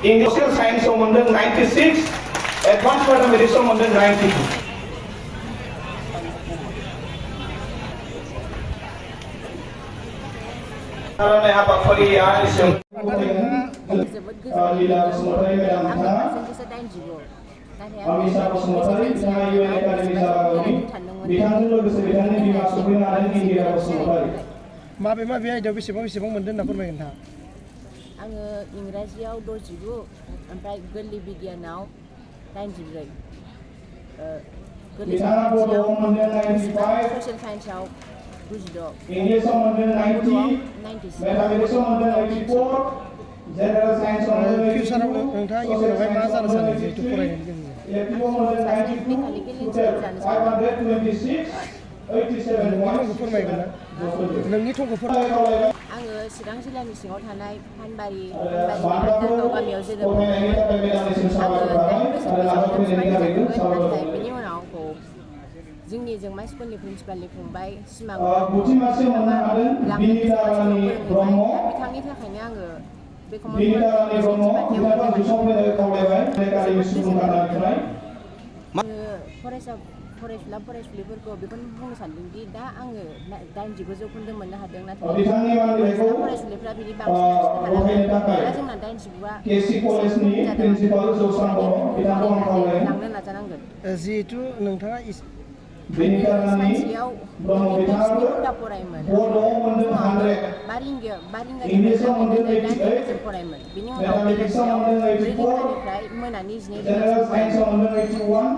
English social साइन्सआव मोनदों 96 advance मैथमेटिक्सआव मोनदों 92 karena hafafaria yang Lila Basumatari Madam Thana Amisa Basumatari Thana UN Academy Sabagoni Bitangan लोगोसे बिथांनि बिमा सुब्रिना आरो इंदिरा बसुमतारी माबे आयदायाव बेसेबां मोनदों होनना फोरमायगोन नोंथाङा? आङो इंराजियाव 69 ओमफ्राय गोरलै बिगियानाव 94 गोरलै सानखान्थियाव ससियेल साइन्सआव 96 इंग्लिशआव मोनदों 90 मैथमेटिक्सआव मोनदों 84 जेनेरेल साइन्सआव मोनदों फिउचाराव नोंथाङा इयुनावहाय मा जानो सानो जिहेतु फरायनायनि गेजेरजों? इलेक्टिभआव मोनदों 526 87 थंखौ फोरमायगोन ना? नोंनि थंखौ फोरमायगोन। आङो चिरां जिल्लानि सिङाव थानाय फानबारि गामियाव जोनोम मोनदोंमोन। आङो 8 बोसोर बैसोआव फरायदोंमोन नाथाय बेनि उनाव आंखौ जोंनि जोंमा स्कुलनि प्रिन्सिपालनि फंबाय सिमां लांनो बिथांनि थाखायनो आङो बे फरायसुलिफोरखौ बेखौनो बुंनो सानदोंदि दा आङो 89 जौखोन्दो मोननो हादों नाथाय फरायसुलिफ्रा बिनि बांसिन हालांगोन दा जोंना 89आ लांनो नाजानांगोन। जिहेतु नोंथाङा सानसेयाव घन्टा फरायोमोन बा रिंगानिफ्राय जागायनानै 8 रिंगासिम फरायोमोन बिनि उनाव बेलासियाव 4 रिंगानिफ्राय मोनानि 12 रिंगासिम फरायोमोन।